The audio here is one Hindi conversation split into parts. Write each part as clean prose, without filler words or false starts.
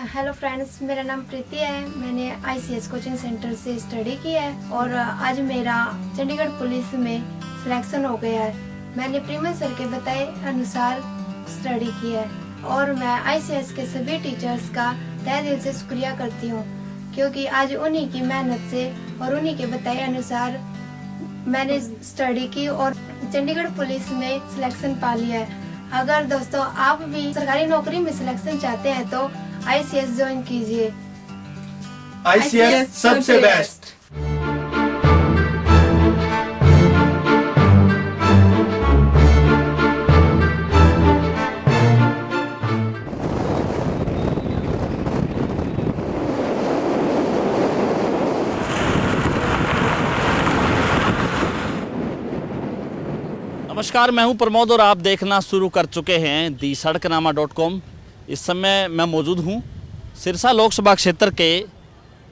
हेलो फ्रेंड्स, मेरा नाम प्रीति है। मैंने आईसीएस कोचिंग सेंटर से स्टडी की है और आज मेरा चंडीगढ़ पुलिस में सिलेक्शन हो गया है। मैंने प्रीमन सर के बताए अनुसार स्टडी की है और मैं आईसीएस के सभी टीचर्स का तहे दिल से शुक्रिया करती हूँ, क्योंकि आज उन्हीं की मेहनत से और उन्हीं के बताए अनुसार मैंने स्टडी की और चंडीगढ़ पुलिस में सिलेक्शन पा लिया है। अगर दोस्तों आप भी सरकारी नौकरी में सिलेक्शन चाहते हैं तो आईसीएस ज्वाइन कीजिए। आईसीएस सबसे बेस्ट। नमस्कार, मैं हूं प्रमोद और आप देखना शुरू कर चुके हैं दी सड़कनामा.com। इस समय मैं मौजूद हूं सिरसा लोकसभा क्षेत्र के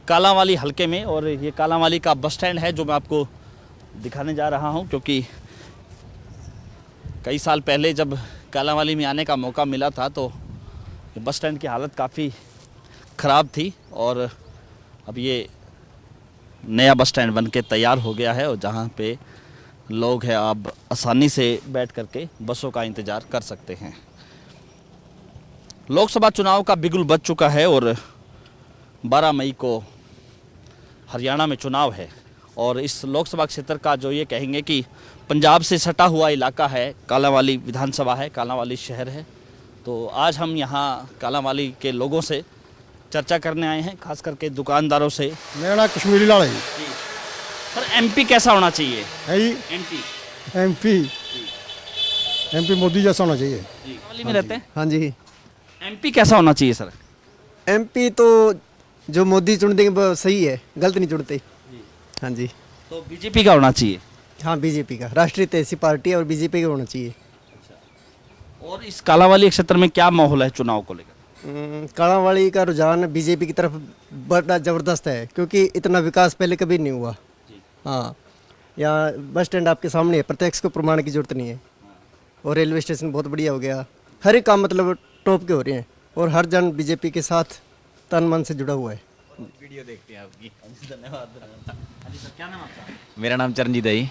कालांवाली हलके में और ये कालांवाली का बस स्टैंड है जो मैं आपको दिखाने जा रहा हूं, क्योंकि कई साल पहले जब कालांवाली में आने का मौका मिला था तो बस स्टैंड की हालत काफ़ी ख़राब थी और अब ये नया बस स्टैंड बन के तैयार हो गया है और जहाँ पे लोग हैं आप आसानी से बैठ करके बसों का इंतज़ार कर सकते हैं। लोकसभा चुनाव का बिगुल बज चुका है और 12 मई को हरियाणा में चुनाव है और इस लोकसभा क्षेत्र का जो ये कहेंगे कि पंजाब से सटा हुआ इलाका है, कालांवाली विधानसभा है, कालांवाली शहर है। तो आज हम यहाँ कालांवाली के लोगों से चर्चा करने आए हैं, खास करके दुकानदारों से। मेरा नाम कश्मीरी लाल है। सर, एमपी कैसा होना चाहिए? है जी, एमपी मोदी जैसा होना चाहिए। कालांवाली में रहते हैं? हाँ जी। एमपी कैसा होना चाहिए सर? एमपी तो जो मोदी चुन देंगे वो सही है, गलत नहीं चुनते। हाँ जी। तो बीजेपी का होना चाहिए? हाँ, बीजेपी का, राष्ट्रीय तेजस्वी पार्टी है और बीजेपी का होना चाहिए। और इस कालांवाली क्षेत्र में क्या माहौल है चुनाव को लेकर? कालांवाली का रुझान बीजेपी की तरफ बड़ा ज़बरदस्त है, क्योंकि इतना विकास पहले कभी नहीं हुआ। हाँ, यहाँ बस स्टैंड आपके सामने है, प्रत्यक्ष को प्रमाण की जरूरत नहीं है। और रेलवे स्टेशन बहुत बढ़िया हो गया, हर एक काम मतलब टॉप के हो रहे हैं और हर जन बीजेपी के साथ तन मन से जुड़ा हुआ है। वीडियो देखते हैं आपकी। धन्यवाद। सर, क्या नाम आपका? मेरा नाम चरणजीत है।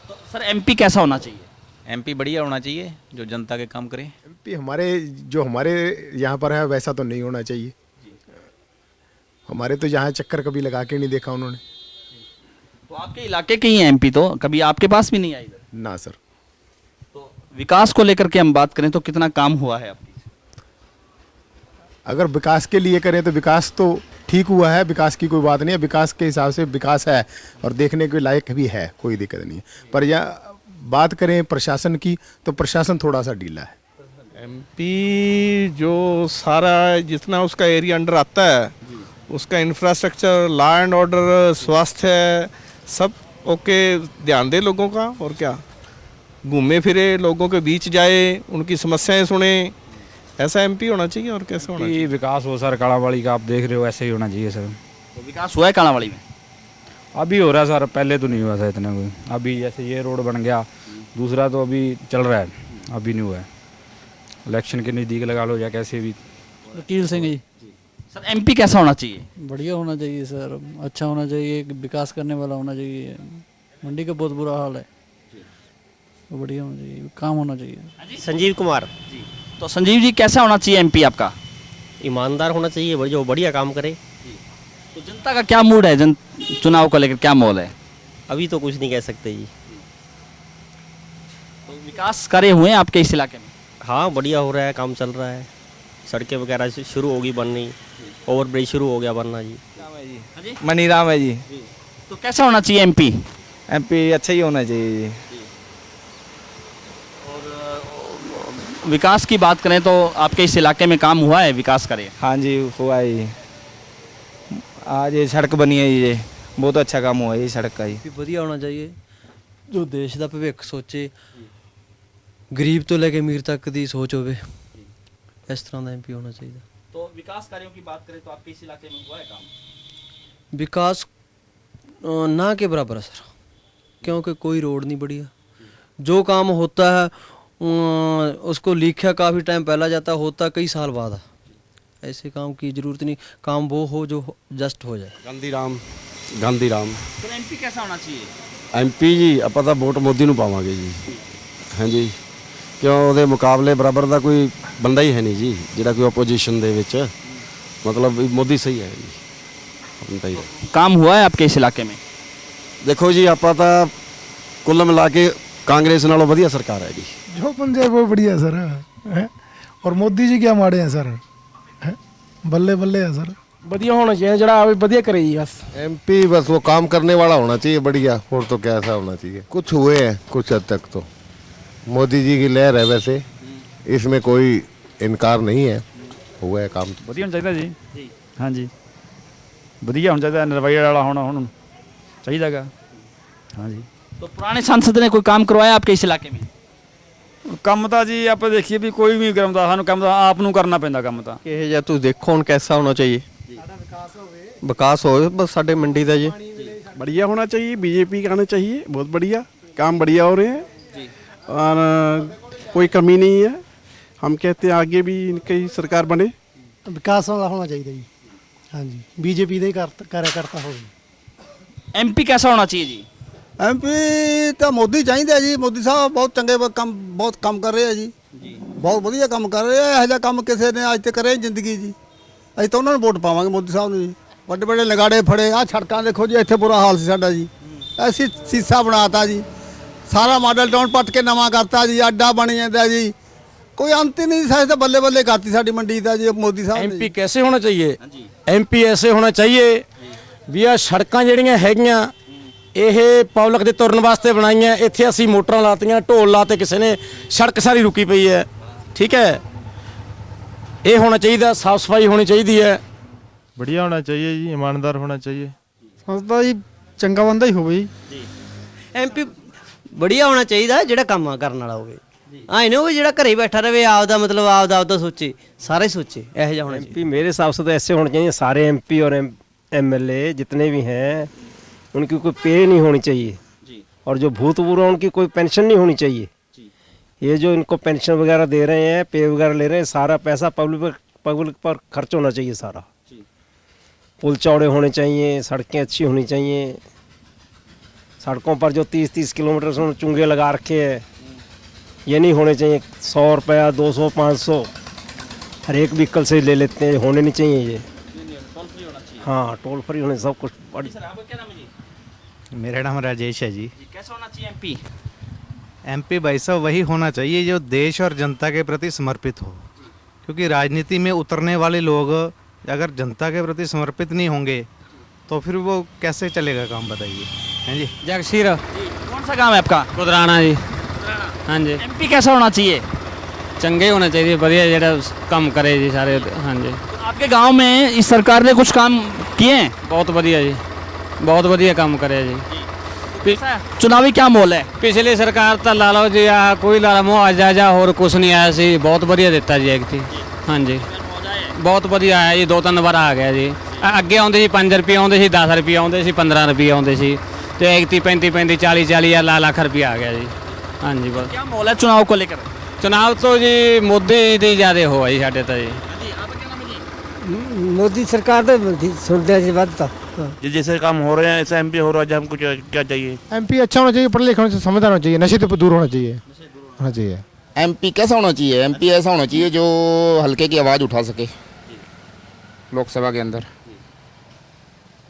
तो सर, एमपी कैसा होना चाहिए? एमपी बढ़िया होना चाहिए, जो जनता के काम करे। एमपी हमारे यहाँ पर है वैसा तो नहीं होना चाहिए। हमारे तो यहाँ चक्कर कभी लगा के नहीं देखा उन्होंने। तो आपके इलाके के ही हैं एमपी, तो कभी आपके पास भी नहीं आई इधर? ना सर। तो विकास को लेकर के हम बात करें तो कितना काम हुआ है आपकी? अगर विकास के लिए करें तो विकास तो ठीक हुआ है, विकास की कोई बात नहीं है। विकास के हिसाब से विकास है और देखने के लायक भी है, कोई दिक्कत नहीं है। पर यह बात करें प्रशासन की तो प्रशासन थोड़ा सा ढीला है। एमपी जो सारा जितना उसका एरिया अंडर आता है, उसका इंफ्रास्ट्रक्चर, लॉ एंड ऑर्डर, स्वास्थ्य, सब ओके, ध्यान दे लोगों का। और क्या, घूमे फिरे, लोगों के बीच जाए, उनकी समस्याएं सुने, ऐसा एमपी होना चाहिए। और कैसे होना चाहिए? विकास हो सर, कालांवाली का आप देख रहे हो, ऐसे ही होना चाहिए सर। तो विकास हुआ है कालांवाली में? अभी हो रहा है सर, पहले तो नहीं हुआ था इतना कोई। अभी जैसे ये रोड बन गया, दूसरा तो अभी चल रहा है, अभी नहीं हुआ है। इलेक्शन के नज़दीक लगा लो या कैसे भी। वकील सिंह जी। सर, एमपी कैसा होना चाहिए? बढ़िया होना चाहिए सर, अच्छा होना चाहिए, विकास करने वाला होना चाहिए। मंडी का बहुत बुरा हाल है, तो बढ़िया होना चाहिए, काम होना चाहिए। संजीव कुमार। तो संजीव जी, कैसा होना चाहिए एमपी आपका? ईमानदार होना चाहिए, जो बढ़िया काम करे। तो जनता का क्या मूड है, चुनाव को लेकर क्या माहौल है? अभी तो कुछ नहीं कह सकते जी। तो विकास कार्य हुए हैं आपके इस इलाके में? हाँ, बढ़िया हो रहा है, काम चल रहा है। सड़कें वगैरह शुरू होगी बननी, ओवरब्रिज शुरू हो गया बनना जी। मनीराम है जी। तो कैसा होना चाहिए एमपी? एमपी अच्छा ही होना चाहिए जी। और विकास की बात करें तो आपके इस इलाके में काम हुआ है, विकास कार्य? हाँ जी, हुआ है। आज ये सड़क बनी है, ये बहुत अच्छा काम हुआ है ये सड़क का ही। ਵਧੀਆ ਹੋਣਾ चाहिए, जो देश ਦਾ ਭਵਿੱਖ ਸੋਚੇ, ਗਰੀਬ ਤੋਂ ਲੈ ਕੇ ਅਮੀਰ ਤੱਕ ਦੀ ਸੋਚ ਹੋਵੇ, इस तरह का एमपी होना चाहिए। तो विकास कार्यों की बात करें तो आपके इस इलाके में हुआ है काम? विकास ना के बराबर है सर, क्योंकि कोई रोड नहीं बढ़िया। जो काम होता है उसको लिखा काफ़ी टाइम पहला जाता, होता कई साल बाद है। ऐसे काम की ज़रूरत नहीं, काम वो हो जो जस्ट हो जाए। ਗਾਂਧੀ ਰਾਮ तो एमपी कैसा होना चाहिए? ਐਮਪੀ ਜੀ ਆਪਾਂ ਤਾਂ ਵੋਟ ਮੋਦੀ ਨੂੰ ਪਾਵਾਂਗੇ ਜੀ। ਹਾਂਜੀ, ਕਿਉਂ ਉਹਦੇ ਮੁਕਾਬਲੇ ਬਰਾਬਰ ਦਾ ਕੋਈ ਬੰਦਾ ਹੀ ਹੈ ਨਹੀਂ ਜੀ ਜਿਹੜਾ ਕੋਈ ਆਪੋਜੀਸ਼ਨ ਦੇ ਵਿੱਚ, ਮਤਲਬ ਵੀ ਮੋਦੀ ਸਹੀ ਹੈ ਜੀ ਆਪਣਾ ਤਾਂ ਹੀ। काम हुआ है आपके इस इलाके में? ਦੇਖੋ ਜੀ ਆਪਾਂ ਤਾਂ ਕੁੱਲ ਮਿਲਾ ਕੇ ਕਾਂਗਰਸ ਨਾਲੋਂ ਵਧੀਆ ਸਰਕਾਰ ਹੈ ਜੀ। जो बन जाए वो बढ़िया सर है। और मोदी जी क्या माड़े हैं सर है? बल्ले बल्ले है सर। बढ़िया होना चाहिए, जरा अभी बढ़िया करे जी बस। एमपी बस वो काम करने वाला होना चाहिए बढ़िया, और तो कैसा होना चाहिए। कुछ हुए हैं कुछ हद तक, तो मोदी जी की लहर है वैसे, इसमें कोई इनकार नहीं है, हुआ है काम। ਵਧੀਆ ਹੋਣਾ ਚਾਹੀਦਾ ਜੀ। ਹਾਂਜੀ, ਵਧੀਆ ਹੋਣਾ ਚਾਹੀਦਾ, ਨਰਵਈਆ ਵਾਲਾ ਹੋਣਾ ਚਾਹੀਦਾਗਾ। ਹਾਂਜੀ, तो पुराने सांसद ने कोई काम करवाया आपके इस इलाके में? ਕੰਮ ਤਾਂ ਜੀ ਆਪਾਂ ਦੇਖੀਏ ਵੀ ਕੋਈ ਵੀ ਕਰਾਉਂਦਾ, ਸਾਨੂੰ ਕੰਮ ਤਾਂ ਆਪ ਨੂੰ ਕਰਨਾ ਪੈਂਦਾ ਕੰਮ ਤਾਂ। ਇਹ ਜਿਹਾ ਤੁਸੀਂ ਦੇਖੋ ਹੁਣ कैसा होना चाहिए, विकास हो बस साडे मंडी का जी। बढ़िया होना चाहिए, बीजेपी का आना चाहिए, बहुत बढ़िया काम बढ़िया हो रहे हैं और कोई कमी नहीं है। हम कहते हैं आगे भी इनकी सरकार बने। विकास वाला होना चाहिए जी। हाँ जी, बीजेपी का कार्यकर्ता हो। एमपी कैसा होना चाहिए जी? एमपी तो मोदी चाहिए जी। मोदी साहब बहुत चंगे बहुत काम कर रहे हैं जी, बहुत बढ़िया काम कर रहे हैं। यह काम किसी ने अज तक करे जिंदगी जी। अभी तो उन्होंने वोट पावांगे मोदी साहब ने जी। बड़े बड़े लगाड़े फड़े, आ सड़क देखो जी, इतने बुरा हाल से साडा जी। ऐसी शीशा बनाता जी, सारा मॉडल टाउन पट के नवा करता जी, अड्डा बन जाता जी, कोई अंत ही नहीं। सारे तो बल्ले बल्ले करती साड़ी मंडी का जी मोदी साहब। एमपी कैसे होना चाहिए? एमपी ऐसे होना चाहिए भी आ सड़ਕਾਂ ਜਿਹੜੀਆਂ ਹੈਗੀਆਂ ਇਹ ਪਬਲਿਕ ਦੇ ਤੁਰਨ ਵਾਸਤੇ ਬਣਾਈਆਂ। ਇੱਥੇ ਅਸੀਂ ਮੋਟਰਾਂ ਲਾਤੀਆਂ, ਢੋਲ ਲਾਤੇ, ਕਿਸੇ ਨੇ ਸੜਕ ਸਾਰੀ ਰੁਕੀ ਪਈ ਹੈ। ਠੀਕ ਹੈ, ਇਹ ਹੋਣਾ ਚਾਹੀਦਾ, ਸਾਫ ਸਫਾਈ ਹੋਣੀ ਚਾਹੀਦੀ ਹੈ। बढ़िया होना चाहिए जी, ईमानदार होना चाहिए। संस्था जी चंगा बंदा ही हो जी। एमपी बढ़िया होना चाहिए ਜਿਹੜਾ ਕੰਮ ਕਰਨ ਵਾਲਾ ਹੋਵੇ। ਆਏ ਨਾ ਉਹ ਜਿਹੜਾ ਘਰੇ ਬੈਠਾ ਰਵੇ, ਆਪਦਾ मतलब ਆਪਦਾ ਸੋਚੇ, ਸਾਰੇ ਸੋਚੇ, ਇਹੋ ਜਿਹਾ ਹੋਣਾ चाहिए। एमपी मेरे हिसाब से तो ऐसे होने चाहिए, सारे एमपी और एमएलए जितने भी हैं उनकी कोई पे नहीं होनी चाहिए, और जो भूतपूर्व उनकी कोई पेंशन नहीं होनी चाहिए। ये जो इनको पेंशन वगैरह दे रहे हैं, पे वगैरह ले रहे हैं, सारा पैसा पब्लिक पर खर्च होना चाहिए सारा। पुल चौड़े होने चाहिए, सड़कें अच्छी होनी चाहिए। सड़कों पर जो 30-30 किलोमीटर से चुंगे लगा रखे हैं, ये नहीं होने चाहिए। 100 रुपया 200 500 हर एक व्हीकल से ले लेते हैं, होने नहीं चाहिए ये। हाँ, टोल फ्री होने सब कुछ। मेरा नाम राजेश है जी। कैसा होना चाहिए एमपी? एमपी भाई साहब वही होना चाहिए जो देश और जनता के प्रति समर्पित हो, क्योंकि राजनीति में उतरने वाले लोग अगर जनता के प्रति समर्पित नहीं होंगे तो फिर वो कैसे चलेगा काम, बताइए। हैं जी? जगसीर कौन सा काम है आपका? गुजराना जी। हाँ जी, एमपी कैसा होना चाहिए? चंगे होना चाहिए, बढ़िया जरा काम करे जी सारे। हाँ जी, तो आपके गांव में इस सरकार ने कुछ काम किए हैं? बहुत बढ़िया जी, बहुत बढ़िया काम करे जी। चुनावी क्या माहौल है? पिछली सरकार तो ला लो जी, कोई ला लो मुआवजा और कुछ नहीं आया सी, बहुत बढ़िया देता जी एक थी। हाँ जी, बहुत बढ़िया आया जी, 2-3 बार आ गया जी। अगे आते जी 5 रुपये आते सी, 10 रुपये आते सी, 15 रुपये आते सी, तो एक 35 40 लाख रुपया आ गया जी। हाँ जी, बस। क्या माहौल है चुनाव को लेकर? चुनाव तो जी मोदी दी ज़्यादा हो जी साढ़े तो जी। मोदी सरकार तो सुनते जी बात तो जैसे काम हो रहे हैं ऐसा एमपी हो रहा है, हमको क्या चाहिए? एमपी अच्छा होना चाहिए, पढ़ा लिखा होना चाहिए, समझदार होना चाहिए, नशे से दूर होना चाहिए। एमपी कैसा होना चाहिए? एमपी ऐसा होना चाहिए जो हल्के की आवाज़ उठा सके लोकसभा के अंदर,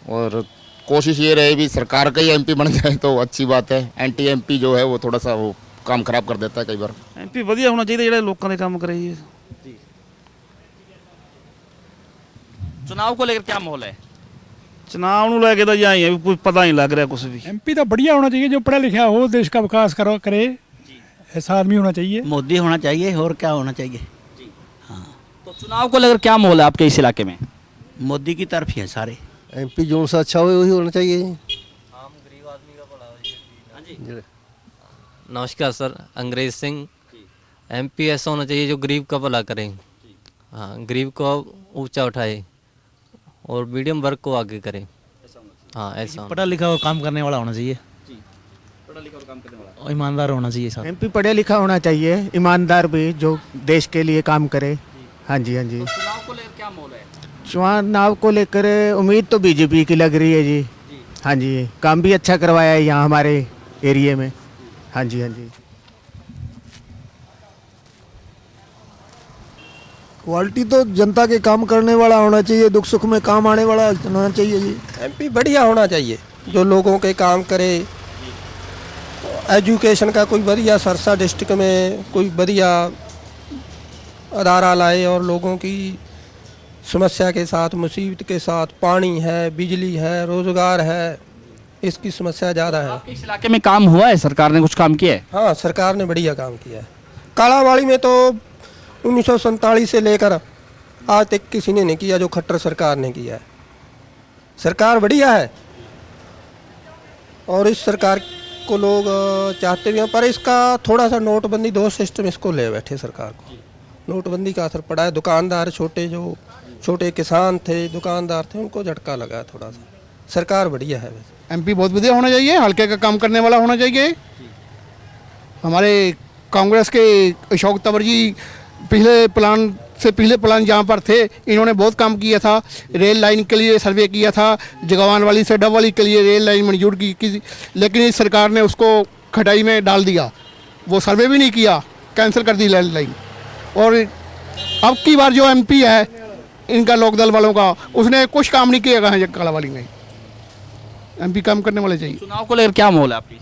और कोशिश ये रहे भी सरकार का ही एमपी बन जाए तो अच्छी बात है। एंटी एमपी जो है वो थोड़ा सा वो काम खराब कर देता है कई बार। एमपी ਵਧੀਆ ਹੋਣਾ ਚਾਹੀਦਾ ਜਿਹੜੇ ਲੋਕਾਂ ਦੇ ਕੰਮ ਕਰੇ ਜੀ। चुनाव को लेकर क्या माहौल है? चुनाव ਨੂੰ ਲੈ ਕੇ ਤਾਂ ਜਾਈ ਹੈ, ਕੋਈ ਪਤਾ नहीं लग रहा कुछ भी। एमपी तो बढ़िया होना चाहिए, जो पढ़ा लिखा हो, देश का विकास करे, ऐसा आदमी होना चाहिए। मोदी होना चाहिए, और क्या होना चाहिए। हाँ, तो चुनाव को लेकर क्या माहौल है आपके इस इलाके में? मोदी की तरफ ही है सारे। एमपी जो सा अच्छा हो वही होना चाहिए। नमस्कार सर, अंग्रेज सिंह। एमपी ऐसा होना चाहिए जो गरीब का भला करें। हाँ, गरीब को ऊंचा उठाए और मीडियम वर्ग को आगे करें। हाँ, ऐसा पढ़ा लिखा और काम करने वाला होना चाहिए, पढ़ा लिखा और काम करने वाला, और ईमानदार होना चाहिए सर। एमपी पढ़ा लिखा होना चाहिए, ईमानदार भी, जो देश के लिए काम करे। हाँ जी, हाँ जी। चुनाव को लेकर क्या क्या माहौल है? चुनाव को लेकर उम्मीद तो बीजेपी की लग रही है जी। हाँ जी, काम भी अच्छा करवाया है यहाँ हमारे एरिया में। हाँ जी, हाँ जी। क्वालिटी तो जनता के काम करने वाला होना चाहिए, दुख सुख में काम आने वाला होना चाहिए जी। एमपी बढ़िया होना चाहिए, जो लोगों के काम करे। एजुकेशन का कोई बढ़िया सरसा डिस्ट्रिक्ट में कोई बढ़िया अदारा लाए और लोगों की समस्या के साथ, मुसीबत के साथ, पानी है, बिजली है, रोजगार है, इसकी समस्या ज़्यादा है। इस इलाके में काम हुआ है? सरकार ने कुछ काम किया है? हाँ, सरकार ने बढ़िया काम किया है। कालावाड़ी में तो 1947 से लेकर आज तक किसी ने नहीं किया जो खट्टर सरकार ने किया है। सरकार बढ़िया है और इस सरकार को लोग चाहते भी हैं, पर इसका थोड़ा सा नोटबंदी दो सिस्टम इसको ले बैठे सरकार को। नोटबंदी का असर पड़ा है। दुकानदार छोटे किसान थे, दुकानदार थे, उनको झटका लगा थोड़ा सा। सरकार बढ़िया है। एमपी बहुत बढ़िया होना चाहिए, हल्के का काम करने वाला होना चाहिए। हमारे कांग्रेस के अशोक तंवर जी पहले प्लान जहाँ पर थे, इन्होंने बहुत काम किया था। रेल लाइन के लिए सर्वे किया था, जगवान वाली से डबवाली के लिए रेल लाइन मंजूर की, लेकिन इस सरकार ने उसको खटाई में डाल दिया। वो सर्वे भी नहीं किया, कैंसिल कर दी रेल लाइन। और अब की बार जो एमपी है इनका लोकदल वालों का, उसने कुछ काम नहीं किया कहाँ कालावाली में। एमपी काम करने वाले चाहिए। चुनाव को लेकर क्या माहौल है आपकी?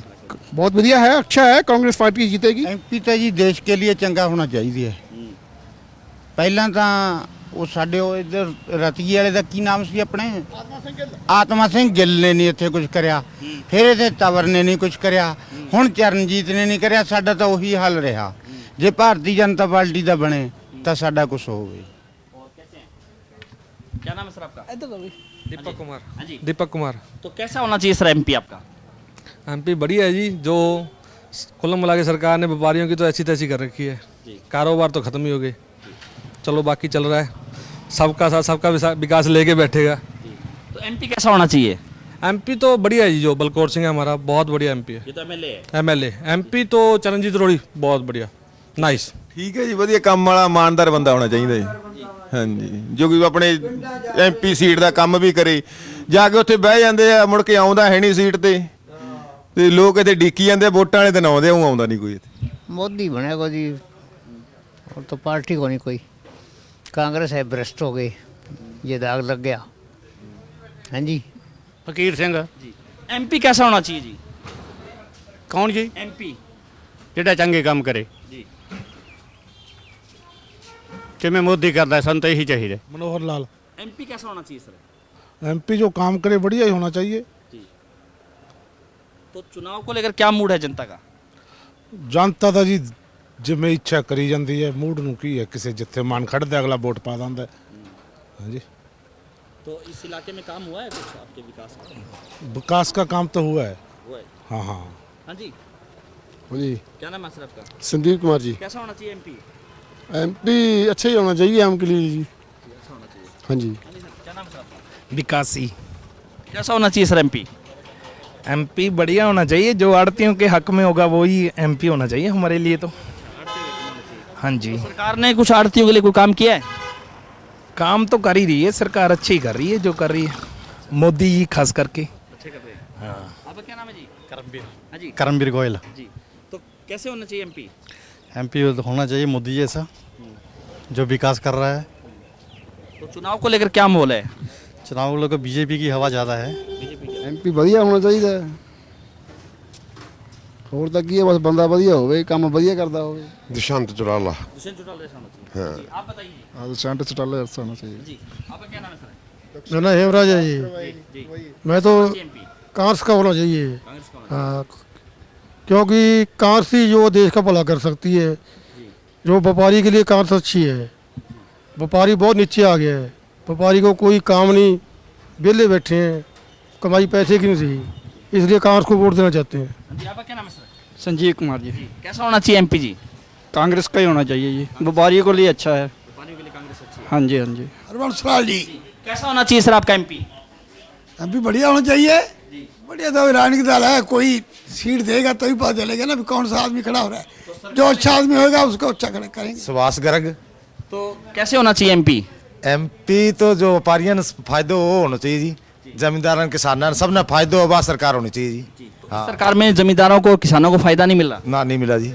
बहुत बढ़िया है, अच्छा है, कांग्रेस पार्टी जीतेगी। एमपी तो जी देश के लिए चंगा होना चाहिए। ਪਹਿਲਾਂ ਤਾਂ ਉਹ ਸਾਡੇ ਉਹ ਇੱਧਰ ਰਤਗੀ ਵਾਲੇ ਦਾ ਕੀ ਨਾਮ ਸੀ ਆਪਣੇ ਆਤਮਾ ਸਿੰਘ ਗਿੱਲ ਨੇ ਨਹੀਂ ਇੱਥੇ ਕੁਝ ਕਰਿਆ, ਫਿਰ ਇਹਦੇ ਤਵਰ ਨੇ ਨਹੀਂ ਕੁਝ ਕਰਿਆ, ਹੁਣ ਚਰਨਜੀਤ ਨੇ ਨਹੀਂ ਕਰਿਆ। ਸਾਡਾ ਤਾਂ ਉਹੀ ਹਾਲ ਰਿਹਾ। ਜੇ ਭਾਰਤੀ ਜਨਤਾ ਪਾਰਟੀ ਦਾ ਬਣੇ ਤਾਂ ਸਾਡਾ ਕੁਝ ਹੋਵੇ। क्या नाम है सर आपका? दीपक कुमार। हाँ जी, दीपक कुमार। तो कैसा होना चाहिए सर एमपी आपका? एमपी बढ़िया है जी। जो कुल मिला के सरकार ने व्यापारियों की तो ऐसी तैसी कर रखी है, कारोबार तो खत्म ही हो गए। चलो बाकी चल रहा है, सबका साथ सबका विकास लेके बैठेगा। तो एमपी कैसा होना चाहिए? एमपी तो बढ़िया है जी। जो बलकौर सिंह है हमारा, बहुत बढ़िया एमपी है। ये तो एमएलए है। एमएलए एमपी तो चरणजीत रोड़ी बहुत बढ़िया, नाइस। ठीक है जी, ਵਧੀਆ ਕੰਮ ਵਾਲਾ ਇਮਾਨਦਾਰ ਬੰਦਾ ਹੋਣਾ ਚਾਹੀਦਾ ਜੀ। ਹਾਂਜੀ, ਜੋ ਕਿ ਆਪਣੇ ਐਮਪੀ ਸੀਟ ਦਾ ਕੰਮ ਵੀ ਕਰੇ। ਜਾ ਕੇ ਉੱਥੇ ਬਹਿ ਜਾਂਦੇ ਆ, ਮੁੜ ਕੇ ਆਉਂਦਾ ਹੈ ਨਹੀਂ ਸੀਟ ਤੇ ਲੋਕ ਇੱਥੇ ਡੀਕੀ ਜਾਂਦੇ, ਵੋਟਾਂ ਵਾਲੇ ਦਿਨ ਆਉਂਦੇ, ਉਹ ਆਉਂਦਾ ਨਹੀਂ ਕੋਈ ਇੱਥੇ। मोदी बनेगा जी, और तो पार्टी को नहीं कोई। कांग्रेस है भ्रष्ट हो गई, ये दाग लग गया। हाँ जी। फकीर सिंह जी। एमपी कैसा होना चाहिए जी? कौन जी? एमपी जेड़ा चंगे काम करे जी। जिवें मोदी करता है, सन तो यही चाहिए। मनोहर लाल। एमपी कैसा होना चाहिए सर? एमपी जो काम करे बढ़िया ही होना चाहिए जी। तो चुनाव को लेकर क्या मूड है जनता का? जनता ਦਾ ਜੀ ਜਿਵੇਂ ਇੱਛਾ ਕਰੀ ਜਾਂਦੀ ਹੈ, ਮੂਡ ਨੂੰ ਕੀ ਹੈ, ਕਿਸੇ ਜਿੱਥੇ ਮਨ ਖੜਦਾ ਅਗਲਾ ਵੋਟ ਪਾ ਦਿੰਦਾ ਹੈ। ਹਾਂਜੀ। तो इस इलाके में काम हुआ है कुछ आपके विकास का? विकास का काम तो हुआ है। हुआ है। हाँ हाँ। हाँ जी। जी। क्या नाम है सर आपका? संदीप कुमार जी। कैसा होना चाहिए एमपी? एमपी अच्छा ही होना चाहिए आम के लिए जी। अच्छा होना चाहिए। हाँ जी। क्या नाम है सर आपका? विकासी। कैसा होना चाहिए सर एमपी? एमपी बढ़िया होना चाहिए, जो आड़तियों के हक में होगा वो ही एमपी होना चाहिए हमारे लिए तो। हाँ जी। सरकार ने कुछ आड़तियों के लिए कोई काम किया है? काम तो कर ही रही है सरकार, अच्छी ही कर रही है जो कर रही है, मोदी जी खास करके। अच्छे कर रहे हैं। हाँ। आपका क्या नाम है जी? करमवीर। हाँ जी। करमवीर गोयल। जी। तो कैसे होना चाहिए एमपी? एमपी होना चाहिए मोदी जैसा, जो विकास कर रहा है। तो चुनाव को लेकर क्या माहौल है? चुनाव को लेकर बीजेपी की हवा ज़्यादा है। एमपी ਵਧੀਆ ਹੋਣਾ ਚਾਹੀਦਾ ਹੈ। ਹੋਰ ਤਾਂ ਕੀ ਹੈ, ਬਸ ਬੰਦਾ ਵਧੀਆ ਹੋਵੇ, ਕੰਮ ਵਧੀਆ ਕਰਦਾ ਹੋਵੇ। दुष्यंत चौटाला। दुष्यंत चौटाला जैसा होना चाहिए। हाँ। जी। आप बताइए। हाँ, दुष्यंत चौटाला जैसा होना चाहिए। जी। आपका क्या नाम है सर? मेरा नाम हेमराज है जी। जी। मैं तो एमपी कांग्रेस का होना चाहिए। कांग्रेस का होना हाँ, क्योंकि कांग्रेस ही जो देश का भला कर सकती है। जो व्यापारी के लिए कांग्रेस अच्छी है। व्यापारी बहुत नीचे आ गया है, व्यापारी को कोई काम नहीं, बेले बैठे हैं, कमाई पैसे की नहीं रही, इसलिए कांग्रेस को वोट देना चाहते हैं। हाँ जी। आपका क्या नाम है सर? संजीव कुमार जी। कैसा होना चाहिए एमपी जी? कांग्रेस का ही होना चाहिए जी, व्यापारियों के लिए अच्छा है। व्यापारियों के लिए कांग्रेस अच्छी है। हाँ जी, हाँ जी। हरवंश लाल जी। कैसा होना चाहिए सर आपका एमपी? एमपी बढ़िया होना चाहिए। बढ़िया तो राजनीतिक दल है, कोई सीट देगा तो ही पता चलेगा ना भी कौन सा आदमी खड़ा हो रहा है। जो अच्छा आदमी होगा उसको अच्छा करेंगे। सुभाष गर्ग। तो कैसे होना चाहिए एमपी? एमपी तो जो व्यापारियों फायदो वो होना चाहिए जी, जमींदारों किसानों सब ने फायदो होगा, सरकार होनी चाहिए जी। हाँ, सरकार में जमींदारों को किसानों को फायदा नहीं मिल रहा? ना नहीं मिला जी,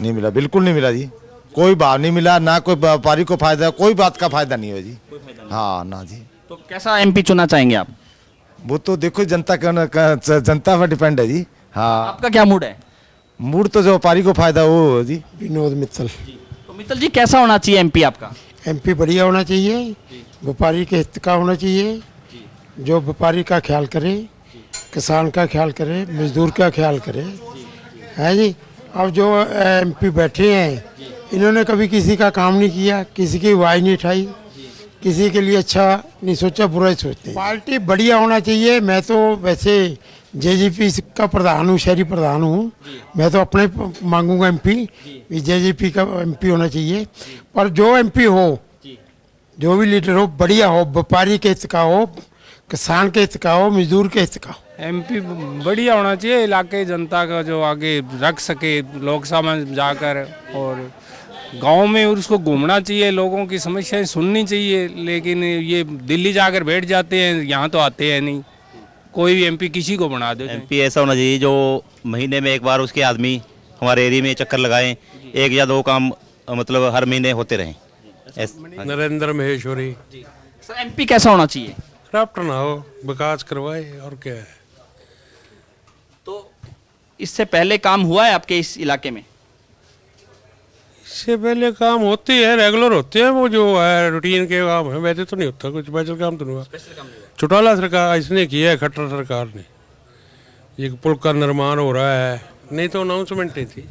नहीं मिला, बिल्कुल नहीं मिला जी। कोई भाव नहीं मिला, ना कोई व्यापारी को फायदा, कोई बात का फायदा नहीं है जी। हाँ ना जी। तो कैसा एमपी चुनना चाहेंगे आप? वो तो देखो जनता जनता पर डिपेंड है जी। हाँ, आपका क्या मूड है? मूड तो जो व्यापारी को फायदा वो है जी। विनोद मित्तल। तो मित्तल जी कैसा होना चाहिए एमपी आपका? एमपी बढ़िया होना चाहिए, व्यापारी के हित का होना चाहिए, जो व्यापारी का ख्याल करे, किसान का ख्याल करे, मजदूर का ख्याल करे, है जी। अब जो एमपी बैठे हैं इन्होंने कभी किसी का काम नहीं किया, किसी की आवाज़ नहीं उठाई, किसी के लिए अच्छा नहीं सोचा, बुरा ही सोचते हैं। पार्टी बढ़िया होना चाहिए। मैं तो वैसे जेजेपी का प्रधान हूँ, शहरी प्रधान हूँ, मैं तो अपने मांगूंगा एमपी, जेजेपी का एमपी होना चाहिए। पर जो एमपी हो, जो भी लीडर हो, बढ़िया हो, व्यापारी के हित का हो, किसान के हित का हो, मजदूर के हित का हो। एमपी बढ़िया होना चाहिए, इलाके जनता का जो आगे रख सके लोकसभा में जाकर, और गांव में उसको घूमना चाहिए, लोगों की समस्याएं सुननी चाहिए। लेकिन ये दिल्ली जाकर बैठ जाते हैं, यहाँ तो आते हैं नहीं। कोई भी एमपी किसी को बना दे। एमपी ऐसा होना चाहिए जो महीने में एक बार उसके आदमी हमारे एरिया में चक्कर लगाएं, 1 या 2 काम मतलब हर महीने होते रहें। नरेंद्र महेश्वरी। सर एमपी कैसा होना चाहिए? करप्ट ना हो, विकास करवाए, और क्या है। तो इससे पहले काम हुआ है आपके इस इलाके में? इससे पहले काम होते हैं, रेगुलर होते हैं, वो जो है रूटीन के काम है, वैसे तो नहीं होता कुछ स्पेशल काम तो नहीं हुआ। चौटाला सरकार इसने किया है, खट्टर सरकार ने। एक पुल का निर्माण हो रहा है, नहीं तो अनाउंसमेंट ही थी।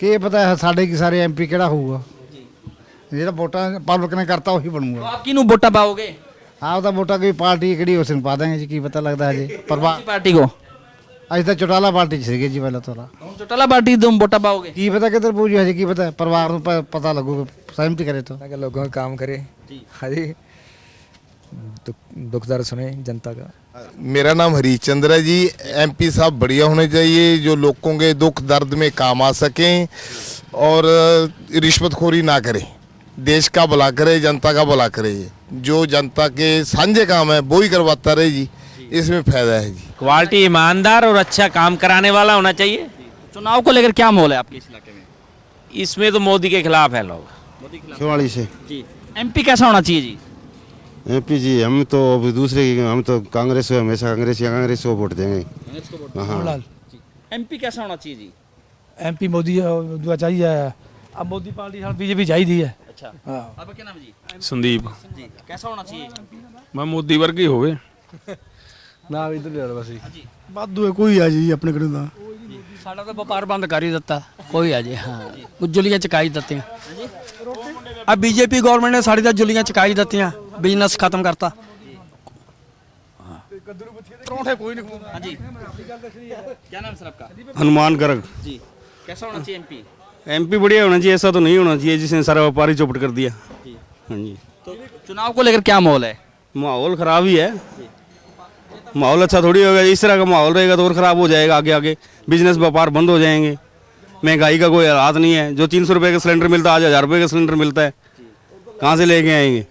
कि पता है साढ़े की सारे एमपी केड़ा होगा, ਜਿਹੜਾ ਵੋਟਾਂ ਪਬਲਿਕ ਨੇ ਕਰਤਾ ਉਹੀ ਬਣੂਗਾ। आप किन्हू वोटा पाओगे? ਆਪ ਤਾਂ ਵੋਟਾਂ ਕੋਈ ਪਾਰਟੀ ਕਿਹੜੀ ਉਸ ਨੂੰ ਪਾ ਦਾਂਗੇ ਜੀ, ਕੀ ਪਤਾ ਲੱਗਦਾ ਹਜੇ। ਪਰਵਾਹ पार्टी को? ਅਸੀਂ ਤਾਂ ਚੌਟਾਲਾ ਪਾਰਟੀ 'ਚ ਸੀਗੇ ਜੀ ਪਹਿਲਾਂ ਤੋਂ। चौटाला पार्टी तुम वोटा पाओगे? ਕੀ ਪਤਾ ਕਿੱਧਰ ਪਹੁੰਚੀ ਹਜੇ, ਕੀ ਪਤਾ ਪਰਿਵਾਰ ਨੂੰ ਪਤਾ ਲੱਗੂਗਾ, सहमति करे तो लोगों का काम करे। हाँ जी, दुख दर्द सुने जनता का। मेरा नाम हरीश चंद्र है जी। एमपी साहब बढ़िया होने चाहिए, जो लोगों के दुख दर्द में काम आ सकें और रिश्वतखोरी ना करे, देश का भला करे, जनता का भला करे। जो जनता के साझे काम है वो ही करवाता रहे जी, इसमें फायदा है जी। क्वालिटी ईमानदार और अच्छा काम कराने वाला होना चाहिए। चुनाव को लेकर क्या माहौल है आपके इस इलाके में? इसमें तो मोदी के खिलाफ है लोग। शिवाड़ी से जी। एमपी कैसा होना चाहिए जी? एमपी जी हम तो अभी दूसरे की, हम तो कांग्रेस को हमेशा कांग्रेस को वोट देंगे। हाँ। एमपी कैसा होना चाहिए जी? एमपी मोदी चाहिए, अब मोदी पार्टी बीजेपी चाहिए है। अच्छा, आपका क्या नाम है जी? संदीप जी। कैसा होना चाहिए? मैं मोदी वर्गी होवे ना इधर ले बस जी। वाधू है कोई आ जी अपने कड़े दा साडा तो व्यापार बंद कर ही दिता, कोई आ जी। हाँ, जुलियां चुकाई दित्ती अब बीजेपी गवर्नमेंट ने साड़ी जुलियां चुकाई दित्ती, बिजनेस खत्म करता। कोई नहीं। हाँ जी, क्या नाम सर आपका? हनुमान गर्ग जी। कैसा होना चाहिए एमपी? एमपी बढ़िया होना चाहिए, ऐसा तो नहीं होना चाहिए जिसने सारा व्यापारी चौपट कर दिया। हाँ जी। तो चुनाव को लेकर क्या माहौल है? माहौल खराब ही है, माहौल अच्छा थोड़ी होगा। इस तरह का माहौल रहेगा तो और ख़राब हो जाएगा, आगे आगे बिजनेस व्यापार बंद हो जाएंगे। महंगाई का कोई हालात नहीं है, जो 300 रुपये का सिलेंडर मिलता है आज 1000 रुपये का सिलेंडर मिलता है, कहाँ से लेके आएंगे?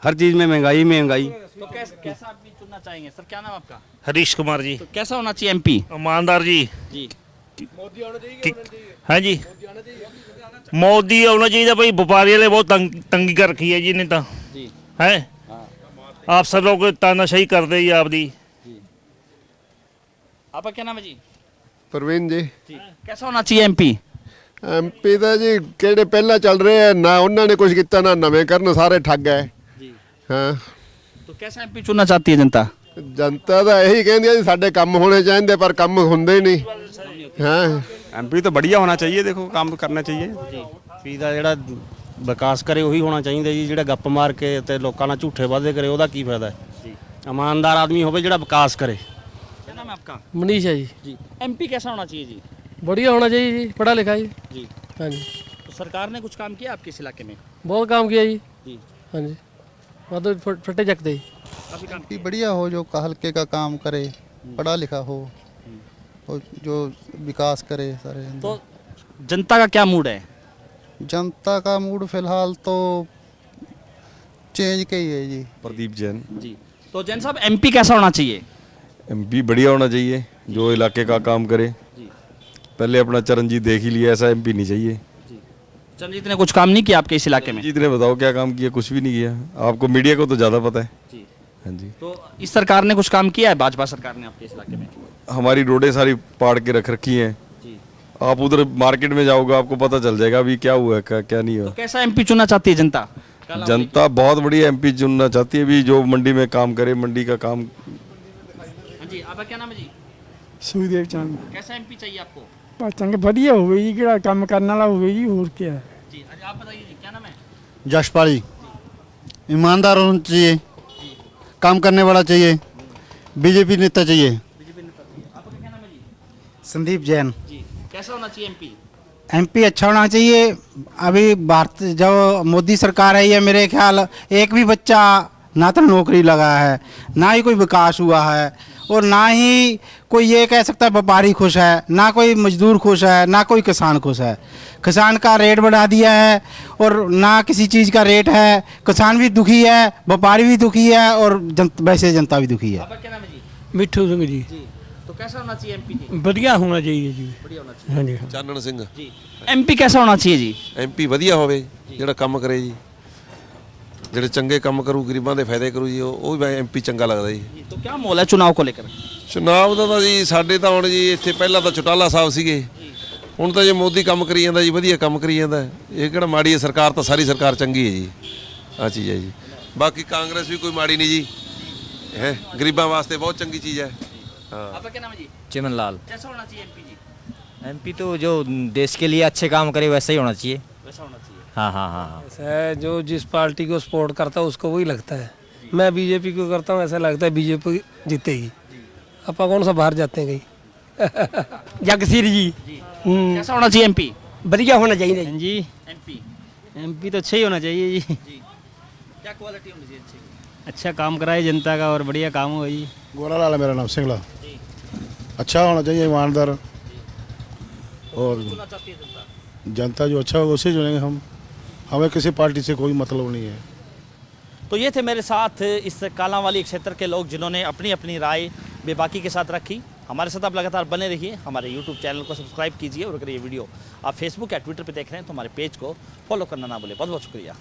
हर चीज़ में महंगाई महंगाई। तो कैसा आदमी चुनना चाहेंगे? सर क्या नाम आपका? हरीश कुमार जी। तो कैसा होना चाहिए एमपी? ईमानदार जी। जी। हाँ जी, मोदी आना चाहिए भाई। व्यापारी ने बहुत तंगी कर रखी है जी, नहीं तो है आप सब लोग तानाशाही कर दे आप दी। आपका क्या नाम है जी? प्रवीण जी। कैसा होना चाहिए एमपी? एमपी तो जी किहड़े पहला चल रहे हैं ना, उन्होंने कुछ किया ना नवे करन, सारे ठग गए। हाँ, तो कैसा एमपी चुनना चाहती है जनता? जनता तो यही कहती है जी साडे काम होने चाहिए, पर काम होंदे ही नहीं। हाँ, एमपी तो बढ़िया होना चाहिए, देखो काम करना चाहिए। एमपी ਦਾ ਜਿਹੜਾ ਵਿਕਾਸ ਕਰੇ ਉਹੀ ਹੋਣਾ ਚਾਹੀਦਾ ਜੀ, ਜਿਹੜਾ ਗੱਪ ਮਾਰ ਕੇ ਤੇ ਲੋਕਾਂ ਨਾਲ ਝੂਠੇ ਵਾਅਦੇ ਕਰੇ ਉਹਦਾ ਕੀ ਫਾਇਦਾ ਹੈ। ਇਮਾਨਦਾਰ ਆਦਮੀ ਹੋਵੇ ਜਿਹੜਾ ਵਿਕਾਸ करे। क्या नाम है आपका? मनीष है जी। जी। एमपी कैसा होना चाहिए जी? बढ़िया होना चाहिए जी, पढ़ा लिखा जी। जी। हाँ जी। तो सरकार ने कुछ काम किया आपके इस इलाके में? बहुत काम किया जी। जी। हाँ जी, मतलब फटे जगते ही बढ़िया हो, जो हल्के का काम करे, पढ़ा लिखा हो और जो विकास करे सारे। तो जनता का क्या मूड है? जनता का मूड फिलहाल तो चेंज का ही है जी। प्रदीप जैन। जी, तो जैन साहब एमपी कैसा होना चाहिए? एमपी बढ़िया होना चाहिए, जो इलाके का काम करे। पहले अपना चरणजीत देख ही लिया, ऐसा एमपी नहीं चाहिए। चरणजीत ने कुछ काम नहीं किया आपके इस इलाके में? चरणजीत ने बताओ क्या काम किया? कुछ भी नहीं किया। आपको मीडिया को तो ज़्यादा पता है। हाँ जी। तो इस सरकार ने कुछ काम किया है, भाजपा सरकार ने आपके इस इलाके में? हमारी रोडें सारी पाड़ के रख रखी हैं। आप उधर मार्केट में जाओगे आपको पता चल जाएगा अभी क्या हुआ है, क्या नहीं हुआ। तो कैसा एमपी चुनना चाहती है जनता? जनता बहुत बढ़िया एमपी चुनना चाहती है, भी जो मंडी में काम करे, मंडी का काम। जी, आपका क्या नाम है जी? सुखदेव चंद। कैसा एमपी चाहिए आपको? बस चंगे बढ़िया हो गई जी, काम करने वाला हो गई जी, और क्या है। जी, आप बताइए जी, क्या नाम है? जशपाली। ईमानदार होना चाहिए, काम करने वाला चाहिए, बीजेपी नेता चाहिए। संदीप जैन। जी, कैसा होना चाहिए एमपी? एमपी अच्छा होना चाहिए। अभी भारत जो मोदी सरकार है, ये मेरे ख्याल एक भी बच्चा ना तो नौकरी लगा है, ना ही कोई विकास हुआ है, और ना ही कोई ये कह सकता है व्यापारी खुश है, ना कोई मजदूर खुश है, ना कोई किसान खुश है। किसान का रेट बढ़ा दिया है और ना किसी चीज़ का रेट है। किसान भी दुखी है, व्यापारी भी दुखी है, और वैसे जनता भी दुखी है। मिठू सिंह जी। तो कैसा होना चाहिए एमपी जी? बढ़िया होना चाहिए जी। बढ़िया होना चाहिए। हाँ जी। ਚਾਨਣ ਸਿੰਘ जी, एमपी कैसा होना चाहिए जी? ਐਮਪੀ ਵਧੀਆ ਹੋਵੇ, ਜਿਹੜਾ ਕੰਮ ਕਰੇ ਜੀ, ਜਿਹੜੇ ਚੰਗੇ ਕੰਮ ਕਰੂ, ਗਰੀਬਾਂ ਦੇ ਫਾਇਦੇ ਕਰੂ ਜੀ, ਉਹ ਵੀ ਐਮਪੀ ਚੰਗਾ ਲੱਗਦਾ ਜੀ। तो क्या माहौल है चुनाव को लेकर? ਚੁਣਾਵ ਦਾ ਤਾਂ ਜੀ ਸਾਡੇ ਤਾਂ ਹੁਣ ਜੀ ਇੱਥੇ ਪਹਿਲਾਂ ਤਾਂ ਚੁਟਾਲਾ ਸਾਹਿਬ ਸੀਗੇ, ਹੁਣ ਤਾਂ ਜੇ ਮੋਦੀ ਕੰਮ ਕਰੀ ਜਾਂਦਾ ਜੀ, ਵਧੀਆ ਕੰਮ ਕਰੀ ਜਾਂਦਾ। ਇਹ ਕਿਹੜਾ ਮਾੜੀ ਹੈ ਸਰਕਾਰ, ਤਾਂ ਸਾਰੀ ਸਰਕਾਰ ਚੰਗੀ ਹੈ ਜੀ। ਆ ਚੀਜ਼ ਹੈ ਜੀ। ਬਾਕੀ ਕਾਂਗਰਸ ਵੀ ਕੋਈ ਮਾੜੀ ਨਹੀਂ ਜੀ, ਹੈ ਗਰੀਬਾਂ ਵਾਸਤੇ ਬਹੁਤ ਚੰਗੀ ਚੀਜ਼ ਹੈ। हाँ। आपका क्या नाम है जी? चिमन लाल। कैसा होना चाहिए एमपी जी? एमपी तो जो देश के लिए अच्छे काम करे वैसा ही होना चाहिए। वैसा होना चाहिए। हाँ हाँ हाँ। ऐसा है, जो जिस पार्टी को सपोर्ट करता है उसको वही लगता है। मैं बीजेपी को करता हूँ, ऐसा लगता है बीजेपी जीतेगी। आप कौन सा बाहर जाते हैं कहीं? जगसीर जी। कैसा होना चाहिए एमपी? बढ़िया होना चाहिए जी। एमपी एमपी तो अच्छा ही होना चाहिए जी। क्या क्वालिटी होनी चाहिए अच्छी? अच्छा काम कराए जनता का और बढ़िया काम हो जी। गोरालाल है मेरा नाम, सिंगला। अच्छा होना चाहिए, ईमानदार, और चुनना चाहती है जनता? जनता जो अच्छा होगा उसे चुनेंगे हम। हमें किसी पार्टी से कोई मतलब नहीं है। तो ये थे मेरे साथ इस कालांवाली क्षेत्र के लोग जिन्होंने अपनी अपनी राय बेबाकी के साथ रखी। हमारे साथ आप लगातार बने रहिए, हमारे YouTube चैनल को सब्सक्राइब कीजिए, और अगर ये वीडियो आप फेसबुक या ट्विटर पर देख रहे हैं तो हमारे पेज को फॉलो करना ना भूलें। बहुत बहुत शुक्रिया।